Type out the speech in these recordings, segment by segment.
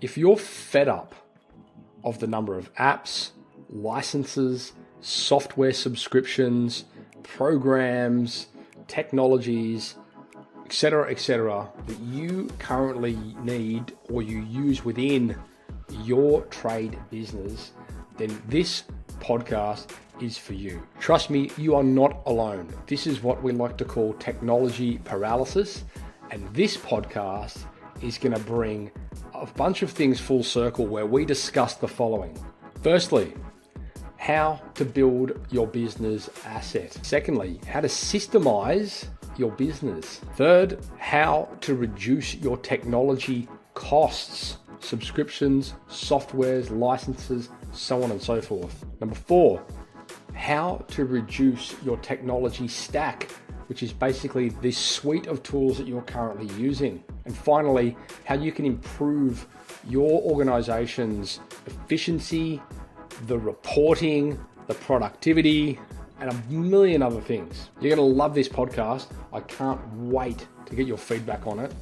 If you're fed up of the number of apps, licenses, software subscriptions, programs, technologies, etc., that you currently need or you use within your trade business, then this podcast is for you. Trust me, you are not alone. This is what we like to call technology paralysis, and this podcast is going to bring a bunch of things full circle where we discuss the following. Firstly, how to build your business asset. Secondly, how to systemize your business. Third, how to reduce your technology costs, subscriptions, softwares, licenses, so on and so forth. Number 4, how to reduce your technology stack, which is basically this suite of tools that you're currently using. And finally, how you can improve your organization's efficiency, the reporting, the productivity, and a million other things. You're going to love this podcast. I can't wait to get your feedback on it.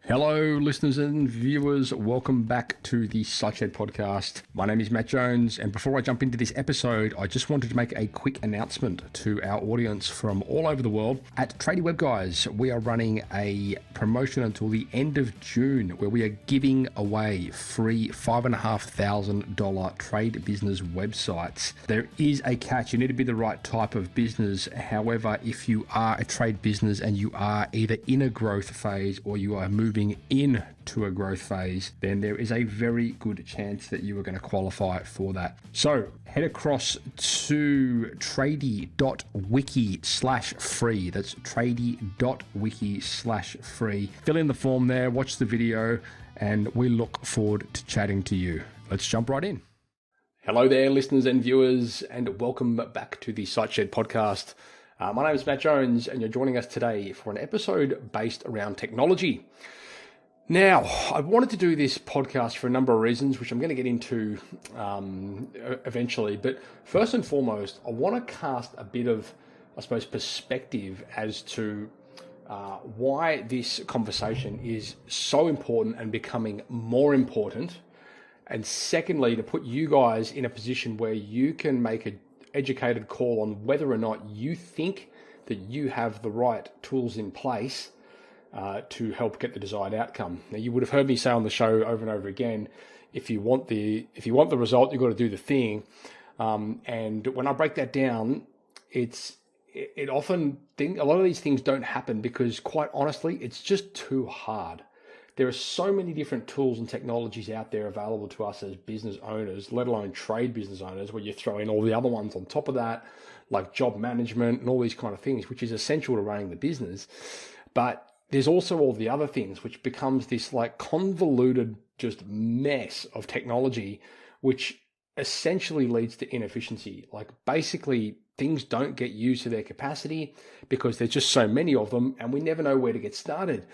Hello, listeners and viewers. Welcome back to the Sideshed podcast. My name is Matt Jones, and before I jump into this episode, I just wanted to make a quick announcement to our audience from all over the world. At Tradie Web Guys, we are running a promotion until the end of June where we are giving away free $5,500 trade business websites. There is a catch. You need to be the right type of business. However, if you are a trade business and you are either in a growth phase or you are moving into a growth phase, then there is a very good chance that you are going to qualify for that. So head across to tradie.wiki/free. That's tradie.wiki/free. Fill in the form there, watch the video, and we look forward to chatting to you. Let's jump right in. Hello there, listeners and viewers, and welcome back to the Sideshed podcast. My name is Matt Jones, and you're joining us today for an episode based around technology. Now, I wanted to do this podcast for a number of reasons, which I'm going to get into eventually. But first and foremost, I want to cast a bit of, I suppose, perspective as to why this conversation is so important and becoming more important. And secondly, to put you guys in a position where you can make an educated call on whether or not you think that you have the right tools in place to help get the desired outcome. Now, you would have heard me say on the show over and over again, if you want the result, you've got to do the thing. And when I break that down, a lot of these things don't happen because, quite honestly, it's just too hard. There are so many different tools and technologies out there available to us as business owners, let alone trade business owners, where you throw in all the other ones on top of that, like job management and all these kind of things, which is essential to running the business. But there's also all the other things, which becomes this like convoluted just mess of technology, which essentially leads to inefficiency. Like basically things don't get used to their capacity because there's just so many of them and we never know where to get started.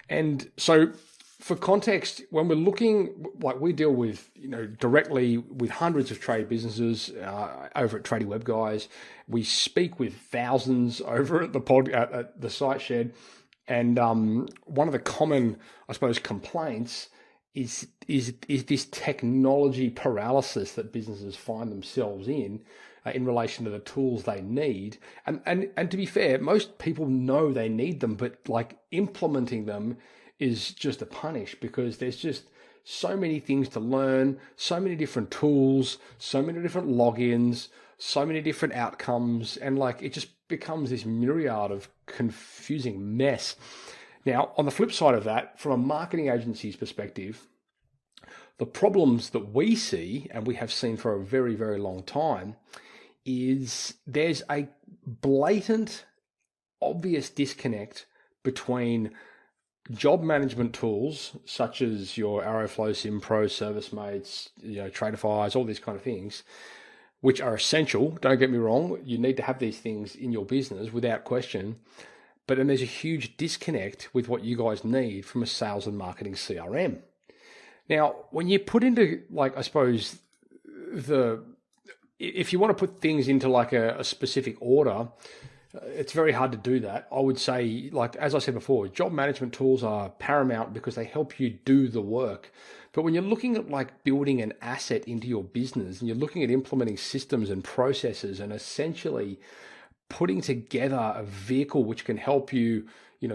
And so for context, when we're looking, like we deal with, directly with hundreds of trade businesses over at Tradie Web Guys. We speak with thousands over at the Sideshed. And one of the common, I suppose, complaints is this technology paralysis that businesses find themselves in relation to the tools they need. And to be fair, most people know they need them, but like implementing them is just a punish because there's just so many things to learn, so many different tools, so many different logins, so many different outcomes, and like it just becomes this myriad of confusing mess. Now, on the flip side of that, from a marketing agency's perspective, the problems that we see, and we have seen for a very, very long time, is there's a blatant, obvious disconnect between job management tools such as your Arrowflow, SimPro, ServiceMates, Tradeify, all these kind of things, which are essential. Don't get me wrong. You need to have these things in your business without question. But then there's a huge disconnect with what you guys need from a sales and marketing CRM. Now, when you put into, like, I suppose, if you want to put things into like a specific order, it's very hard to do that. I would say, like, as I said before, job management tools are paramount because they help you do the work. But when you're looking at like building an asset into your business and you're looking at implementing systems and processes and essentially putting together a vehicle which can help you,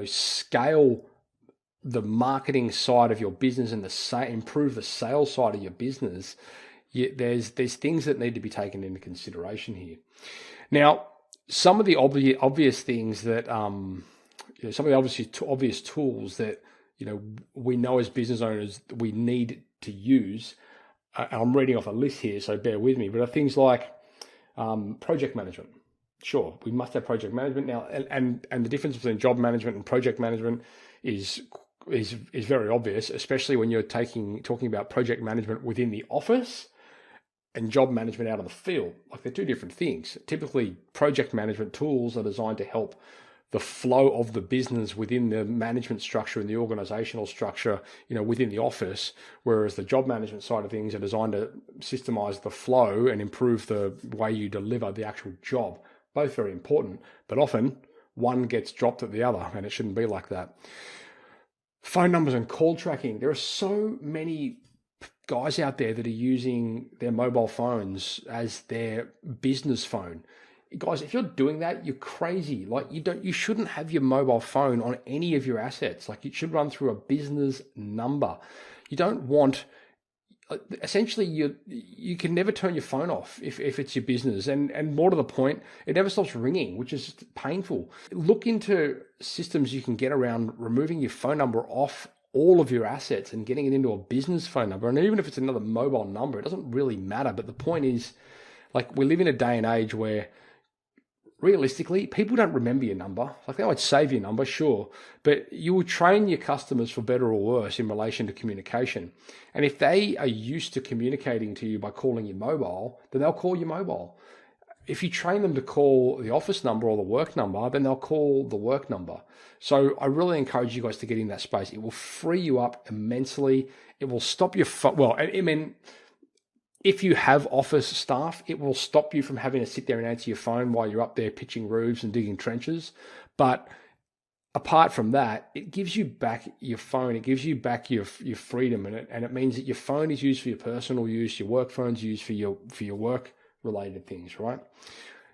scale the marketing side of your business and improve the sales side of your business, there's things that need to be taken into consideration here. Now, some of the obvious things that some of the obvious tools that we know as business owners we need to use. I'm reading off a list here, so bear with me. But are things like project management. Sure, we must have project management now, and the difference between job management and project management is very obvious, especially when you're talking about project management within the office and job management out of the field. Like, they're two different things. Typically, project management tools are designed to help the flow of the business within the management structure and the organizational structure, within the office, whereas the job management side of things are designed to systemize the flow and improve the way you deliver the actual job. Both very important, but often one gets dropped at the other, and it shouldn't be like that. Phone numbers and call tracking. There are so many guys out there that are using their mobile phones as their business phone. Guys, if you're doing that, you're crazy. Like, you shouldn't have your mobile phone on any of your assets. Like, it should run through a business number. You don't want, essentially, you can never turn your phone off if it's your business. And more to the point, it never stops ringing, which is painful. Look into systems you can get around removing your phone number off all of your assets and getting it into a business phone number. And even if it's another mobile number, it doesn't really matter. But the point is, like, we live in a day and age where realistically, people don't remember your number. Like, they might save your number, sure, but you will train your customers for better or worse in relation to communication. And if they are used to communicating to you by calling you mobile, then they'll call you mobile. If you train them to call the office number or the work number, then they'll call the work number. So I really encourage you guys to get in that space. It will free you up immensely. It will stop your if you have office staff, it will stop you from having to sit there and answer your phone while you're up there pitching roofs and digging trenches. But apart from that, it gives you back your phone. It gives you back your freedom, and it means that your phone is used for your personal use, your work phone's used for your work related things, right?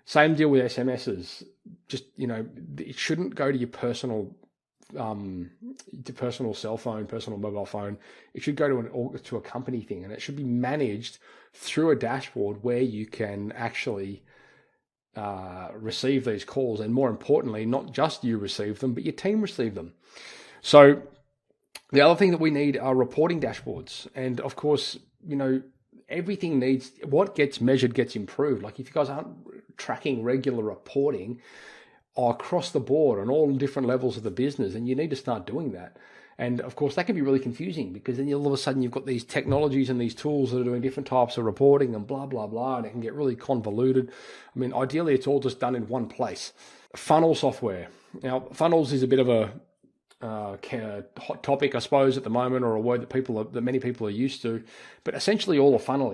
Same deal with SMSs. Just, it shouldn't go to your personal cell phone, personal mobile phone. It should go to a company thing, and it should be managed through a dashboard where you can actually receive these calls, and more importantly, not just you receive them, but your team receive them. So the other thing that we need are reporting dashboards, and of course, everything needs, what gets measured gets improved. Like, if you guys aren't tracking regular reporting across the board on all different levels of the business, and you need to start doing that. And of course, that can be really confusing, because then all of a sudden you've got these technologies and these tools that are doing different types of reporting and blah, blah, blah, and it can get really convoluted. I mean, ideally, it's all just done in one place. Funnel software. Now, funnels is a bit of a hot topic, I suppose, at the moment, or a word that many people are used to. But essentially, all a funnel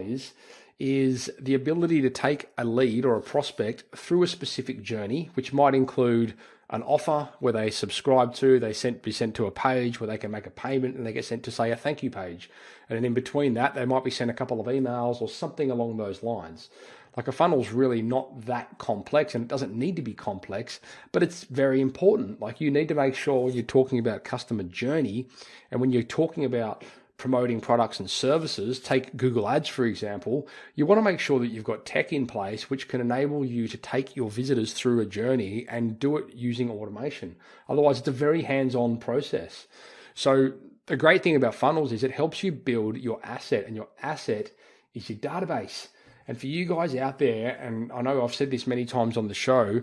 is the ability to take a lead or a prospect through a specific journey, which might include an offer where they subscribe to, be sent to a page where they can make a payment, and they get sent to, say, a thank you page. And then in between that, they might be sent a couple of emails or something along those lines. Like, a funnel's really not that complex, and it doesn't need to be complex, but it's very important. Like, you need to make sure you're talking about customer journey, and when you're talking about promoting products and services, take Google Ads, for example, you want to make sure that you've got tech in place which can enable you to take your visitors through a journey and do it using automation. Otherwise, it's a very hands-on process. So the great thing about funnels is it helps you build your asset, and your asset is your database. And for you guys out there, and I know I've said this many times on the show,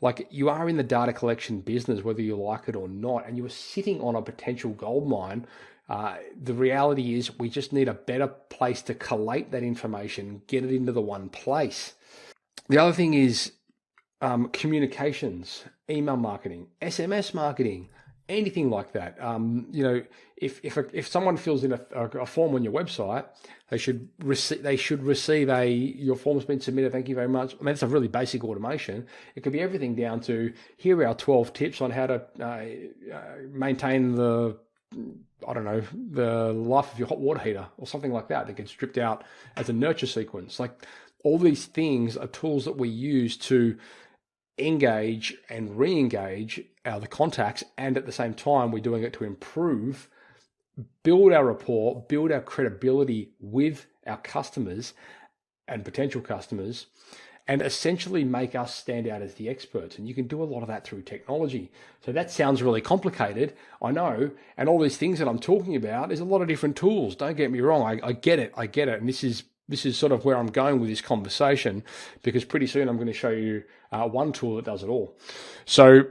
like, you are in the data collection business, whether you like it or not, and you are sitting on a potential gold mine. The reality is we just need a better place to collate that information, get it into the one place. The other thing is communications, email marketing, SMS marketing, anything like that. If someone fills in a form on your website, they should receive your form's been submitted. Thank you very much. I mean, it's a really basic automation. It could be everything down to here are our 12 tips on how to maintain the life of your hot water heater or something like that. That gets stripped out as a nurture sequence. Like all these things are tools that we use to engage and re-engage the contacts, and at the same time we're doing it to improve, build our rapport, build our credibility with our customers and potential customers, and essentially make us stand out as the experts. And you can do a lot of that through technology. So that sounds really complicated, I know, and all these things that I'm talking about is a lot of different tools. Don't get me wrong, I get it, and this is sort of where I'm going with this conversation, because pretty soon I'm going to show you one tool that does it all. So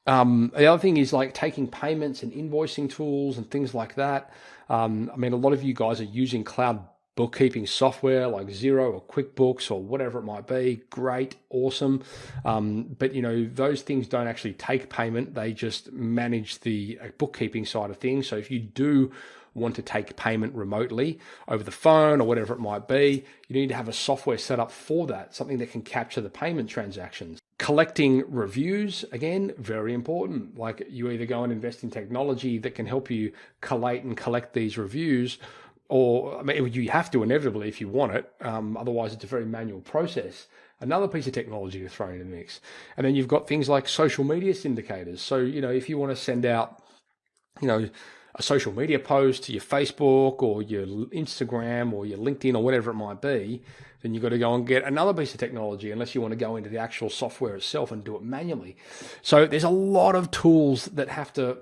the other thing is like taking payments and invoicing tools and things like that. I mean, a lot of you guys are using cloud bookkeeping software like Xero or QuickBooks or whatever it might be. Great, awesome. But those things don't actually take payment. They just manage the bookkeeping side of things. So if you do want to take payment remotely over the phone or whatever it might be, you need to have a software set up for that, something that can capture the payment transactions. Collecting reviews, again, very important. Like you either go and invest in technology that can help you collate and collect these reviews, or you have to inevitably if you want it. Otherwise, it's a very manual process. Another piece of technology to throw in the mix. And then you've got things like social media syndicators. So, if you want to send out, a social media post to your Facebook or your Instagram or your LinkedIn or whatever it might be, then you've got to go and get another piece of technology, unless you want to go into the actual software itself and do it manually. So there's a lot of tools that have to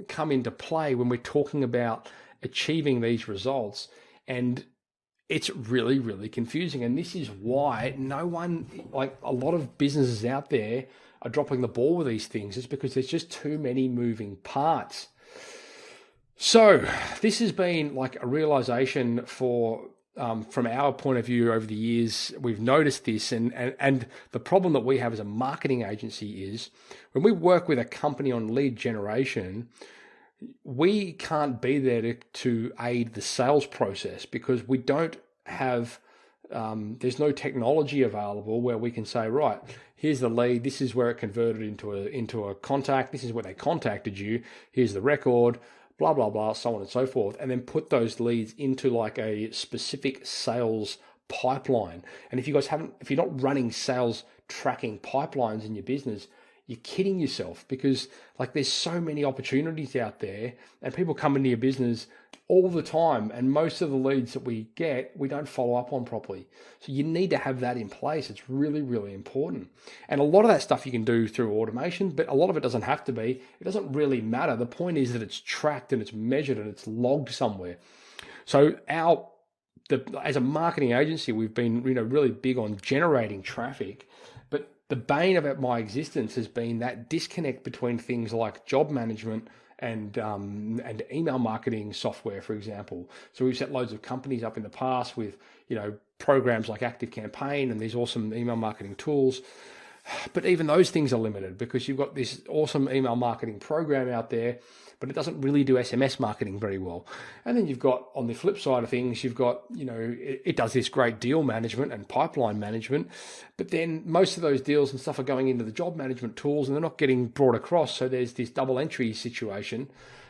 come into play when we're talking about achieving these results. And it's really, really confusing. And this is why a lot of businesses out there are dropping the ball with these things. It's because there's just too many moving parts. So this has been like a realization from our point of view over the years. We've noticed this, and the problem that we have as a marketing agency is when we work with a company on lead generation, we can't be there to aid the sales process because we don't have, there's no technology available where we can say, right, here's the lead, this is where it converted into a contact, this is where they contacted you, here's the record, blah, blah, blah, so on and so forth, and then put those leads into like a specific sales pipeline. And if you're not running sales tracking pipelines in your business, you're kidding yourself, because like there's so many opportunities out there and people come into your business all the time, and most of the leads that we get, we don't follow up on properly. So you need to have that in place. It's really, really important. And a lot of that stuff you can do through automation, but a lot of it doesn't have to be. It doesn't really matter. The point is that it's tracked and it's measured and it's logged somewhere. So as a marketing agency, we've been really big on generating traffic, but the bane of my existence has been that disconnect between things like job management and email marketing software, for example. So we've set loads of companies up in the past with programs like ActiveCampaign and these awesome email marketing tools. But even those things are limited because you've got this awesome email marketing program out there, but it doesn't really do SMS marketing very well. And then you've got, on the flip side of things, you've got, it does this great deal management and pipeline management, but then most of those deals and stuff are going into the job management tools and they're not getting brought across. So there's this double entry situation.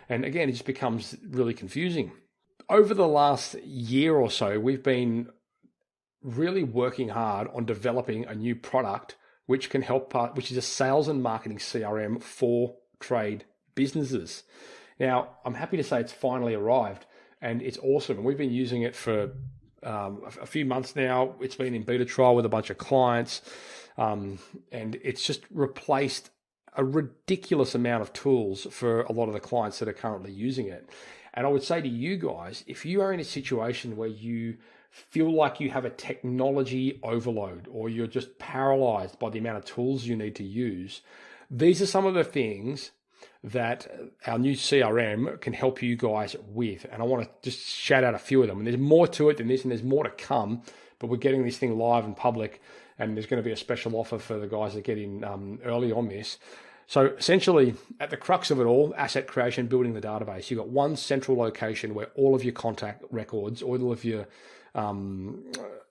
And again, it just becomes really confusing. Over the last year or so, we've been really working hard on developing a new product which can help, which is a sales and marketing CRM for trade businesses. Now, I'm happy to say it's finally arrived and it's awesome. And we've been using it for a few months now. It's been in beta trial with a bunch of clients, and it's just replaced a ridiculous amount of tools for a lot of the clients that are currently using it. And I would say to you guys, if you are in a situation where you feel like you have a technology overload or you're just paralyzed by the amount of tools you need to use, these are some of the things that our new CRM can help you guys with. And I want to just shout out a few of them. And there's more to it than this, and there's more to come, but we're getting this thing live and public, and there's going to be a special offer for the guys that get in early on this. So essentially, at the crux of it all, asset creation, building the database, you've got one central location where all of your contact records, all of your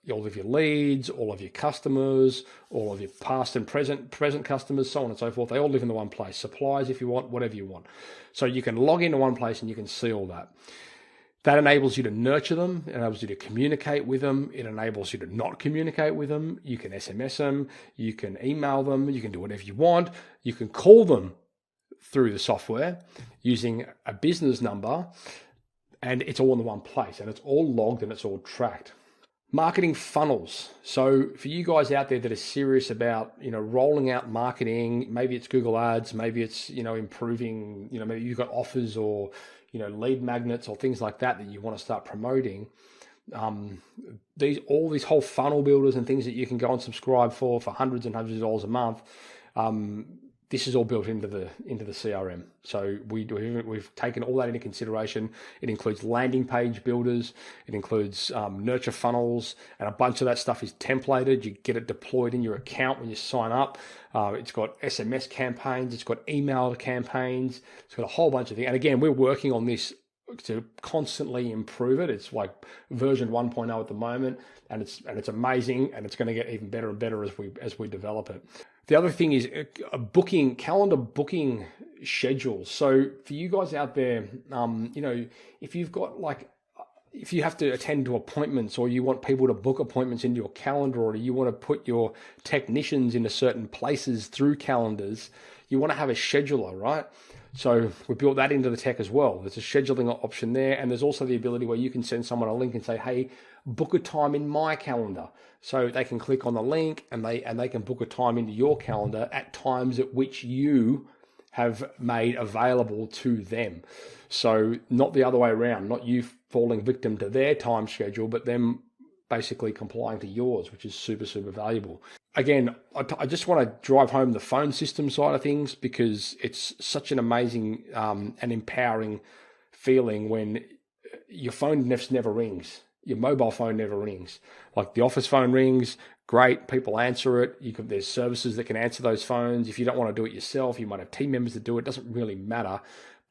leads, all of your customers, all of your past and present customers, so on and so forth, they all live in the one place. Suppliers, if you want, whatever you want. So you can log into one place and you can see all that. That enables you to nurture them. It enables you to communicate with them. It enables you to not communicate with them. You can SMS them. You can email them. You can do whatever you want. You can call them through the software using a business number, and it's all in the one place, and it's all logged and it's all tracked. Marketing funnels. So for you guys out there that are serious about, rolling out marketing, maybe it's Google Ads, maybe it's, improving, maybe you've got offers or, lead magnets or things like that you want to start promoting. These whole funnel builders and things that you can go and subscribe for hundreds and hundreds of dollars a month. This is all built into the CRM. So we've taken all that into consideration. It includes landing page builders. It includes nurture funnels, and a bunch of that stuff is templated. You get it deployed in your account when you sign up. It's got SMS campaigns. It's got email campaigns. It's got a whole bunch of things. And again, we're working on this to constantly improve it. It's like version 1.0 at the moment, and it's amazing, and it's going to get even better and better as we develop it. The other thing is calendar booking schedules. So for you guys out there, if you've got if you have to attend to appointments, or you want people to book appointments into your calendar, or you want to put your technicians into certain places through calendars, you want to have a scheduler, right? So we built that into the tech as well. There's a scheduling option there, and there's also the ability where you can send someone a link and say, hey, book a time in my calendar. So they can click on the link and they can book a time into your calendar at times at which you have made available to them. So not the other way around, not you falling victim to their time schedule, but them basically complying to yours, which is super, super valuable. Again, I just want to drive home the phone system side of things, because it's such an amazing and empowering feeling when your phone never rings. Your mobile phone never rings. Like the office phone rings, great, people answer it. There's services that can answer those phones. If you don't want to do it yourself, you might have team members that do it. It doesn't really matter.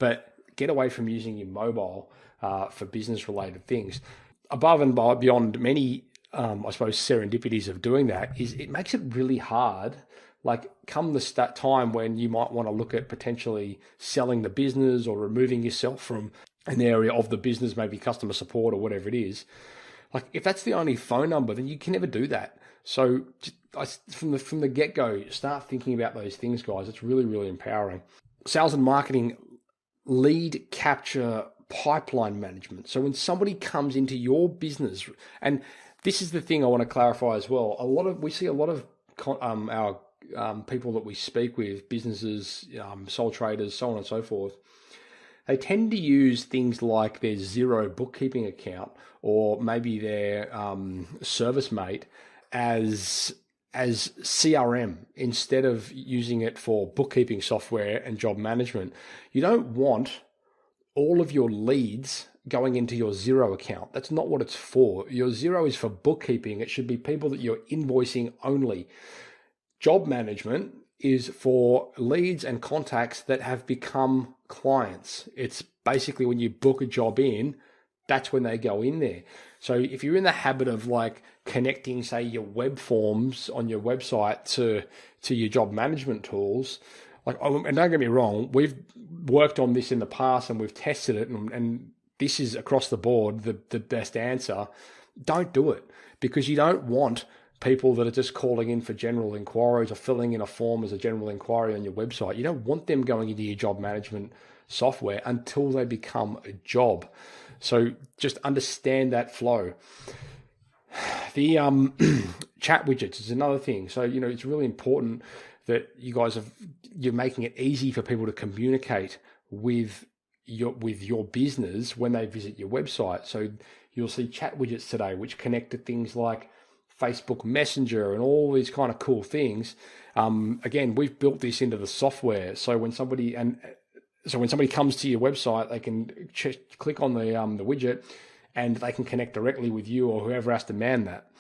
But get away from using your mobile for business-related things. Above and beyond many, I suppose, serendipities of doing that is it makes it really hard. Like come the time when you might want to look at potentially selling the business or removing yourself from an area of the business, maybe customer support or whatever it is. Like if that's the only phone number, then you can never do that. So from the get-go, start thinking about those things, guys. It's really, really empowering. Sales and marketing, lead capture, pipeline management. So when somebody comes into your business, and this is the thing I want to clarify as well. We see a lot of our people that we speak with, businesses, sole traders, so on and so forth. They tend to use things like their Xero bookkeeping account, or maybe their ServiceMate as CRM instead of using it for bookkeeping software and job management. You don't want all of your leads going into your Xero account. That's not what it's for. Your Xero is for bookkeeping. It should be people that you're invoicing only. Job management is for leads and contacts that have become clients. It's basically when you book a job in, that's when they go in there. So if you're in the habit of like connecting, say, your web forms on your website to your job management tools, and don't get me wrong, we've worked on this in the past and we've tested it, and this is across the board the best answer. Don't do it, because you don't want people that are just calling in for general inquiries or filling in a form as a general inquiry on your website. You don't want them going into your job management software until they become a job. So just understand that flow. The chat widgets is another thing. So, it's really important that you guys you're making it easy for people to communicate with your business when they visit your website. So you'll see chat widgets today, which connect to things like Facebook Messenger and all these kind of cool things. Again, we've built this into the software. So when somebody comes to your website, they can click on the widget, and they can connect directly with you or whoever has to man that.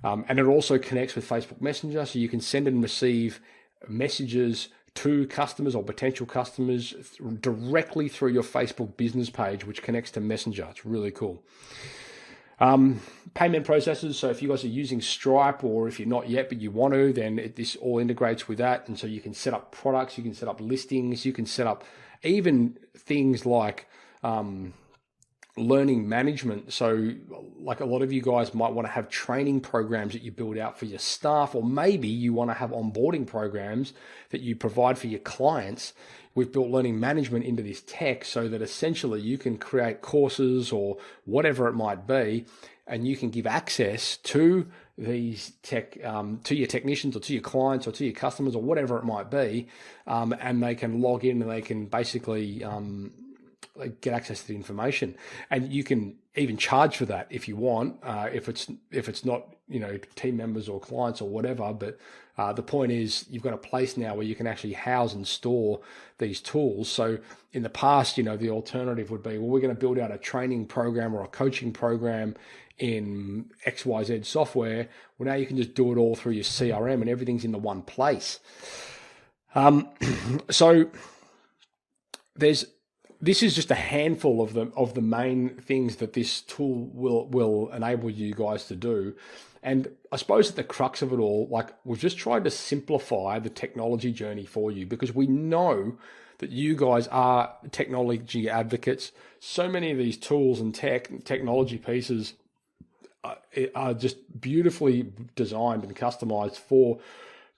And it also connects with Facebook Messenger, so you can send and receive messages to customers or potential customers directly through your Facebook business page, which connects to Messenger. It's really cool. Payment processors. So if you guys are using Stripe, or if you're not yet but you want to, then this all integrates with that. And so you can set up products, you can set up listings, you can set up even things like learning management. So like a lot of you guys might want to have training programs that you build out for your staff, or maybe you want to have onboarding programs that you provide for your clients. We've built learning management into this tech so that essentially you can create courses or whatever it might be, and you can give access to these tech, to your technicians or to your clients or to your customers or whatever it might be, and they can log in and they can basically get access to the information. And you can even charge for that if you want, if it's not, team members or clients or whatever. But the point is, you've got a place now where you can actually house and store these tools. So in the past, the alternative would be, well, we're going to build out a training program or a coaching program in XYZ software. Well, now you can just do it all through your CRM and everything's in the one place. So this is just a handful of the main things that this tool will enable you guys to do. And I suppose at the crux of it all, like, we've just tried to simplify the technology journey for you, because we know that you guys are technology advocates. So many of these tools and technology pieces are just beautifully designed and customized for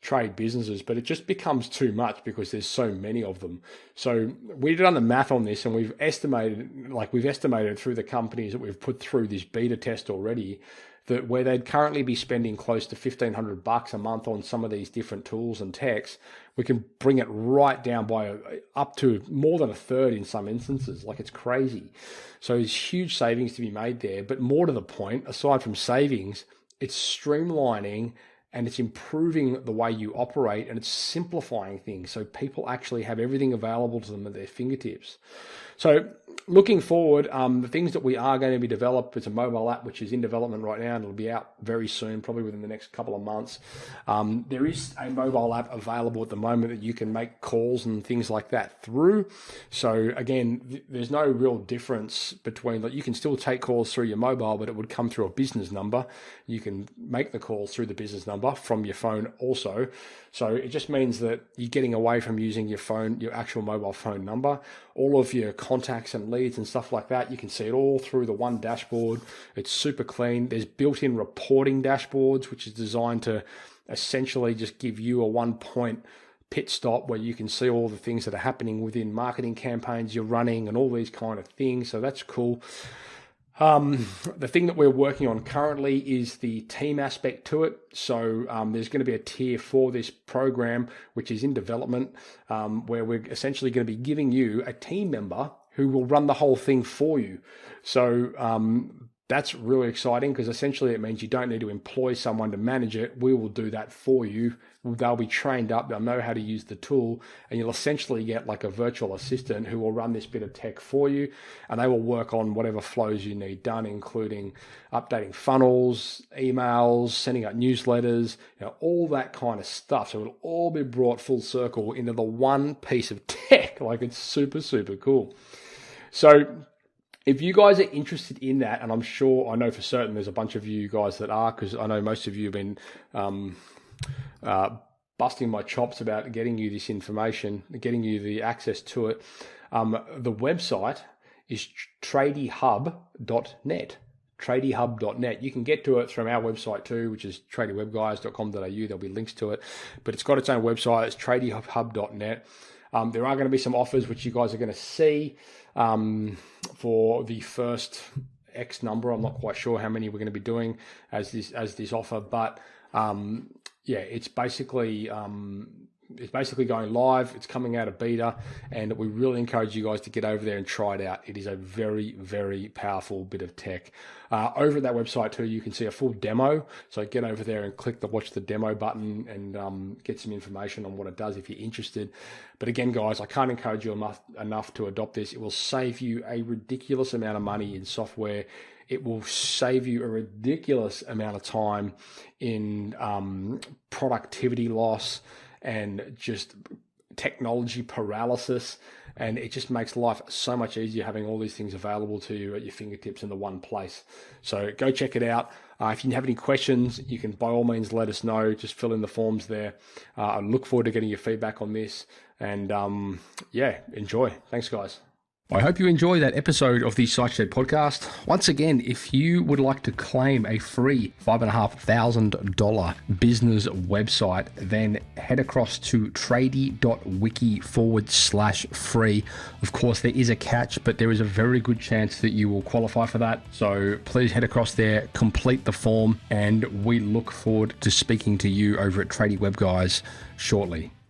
trade businesses, but it just becomes too much because there's so many of them. So we've done the math on this, and we've estimated through the companies that we've put through this beta test already, that where they'd currently be spending close to $1,500 a month on some of these different tools and techs, we can bring it right down by up to more than a third in some instances. Like, it's crazy. So there's huge savings to be made there. But more to the point, aside from savings, it's streamlining and it's improving the way you operate, and it's simplifying things so people actually have everything available to them at their fingertips. So looking forward, the things that we are going to be developed, it's a mobile app which is in development right now, and it'll be out very soon, probably within the next couple of months. There is a mobile app available at the moment that you can make calls and things like that through. So again, there's no real difference between, like, you can still take calls through your mobile, but it would come through a business number. You can make the calls through the business number from your phone also. So it just means that you're getting away from using your phone, your actual mobile phone number. All of your contacts and leads and stuff like that, you can see it all through the one dashboard. It's super clean. There's built-in reporting dashboards, which is designed to essentially just give you a one-point pit stop where you can see all the things that are happening within marketing campaigns you're running and all these kind of things. So that's cool. The thing that we're working on currently is the team aspect to it. So there's going to be a tier for this program, which is in development, where we're essentially going to be giving you a team member who will run the whole thing for you. So that's really exciting, because essentially it means you don't need to employ someone to manage it. We will do that for you. They'll be trained up, they'll know how to use the tool, and you'll essentially get like a virtual assistant who will run this bit of tech for you, and they will work on whatever flows you need done, including updating funnels, emails, sending out newsletters, all that kind of stuff. So it'll all be brought full circle into the one piece of tech. Like, it's super, super cool. So if you guys are interested in that, and I know for certain there's a bunch of you guys that are, because I know most of you have been busting my chops about getting you this information, getting you the access to it. The website is tradiehub.net. tradiehub.net. You can get to it from our website too, which is tradiewebguys.com.au. There'll be links to it, but it's got its own website. It's tradiehub.net. There are going to be some offers which you guys are going to see for the first X number. I'm not quite sure how many we're going to be doing as this offer, but it's basically going live. It's coming out of beta, and we really encourage you guys to get over there and try it out. It is a very, very powerful bit of tech. Over at that website too, you can see a full demo. So get over there and click the watch the demo button and get some information on what it does if you're interested. But again, guys, I can't encourage you enough to adopt this. It will save you a ridiculous amount of money in software. It will save you a ridiculous amount of time in productivity loss, and just technology paralysis, and it just makes life so much easier having all these things available to you at your fingertips in the one place. So go check it out. If you have any questions, you can by all means let us know. Just fill in the forms there. I look forward to getting your feedback on this, and enjoy. Thanks, guys. I hope you enjoyed that episode of the SiteShed podcast. Once again, if you would like to claim a free $5,500 business website, then head across to tradie.wiki/free. Of course, there is a catch, but there is a very good chance that you will qualify for that. So please head across there, complete the form, and we look forward to speaking to you over at Tradie Web Guys shortly.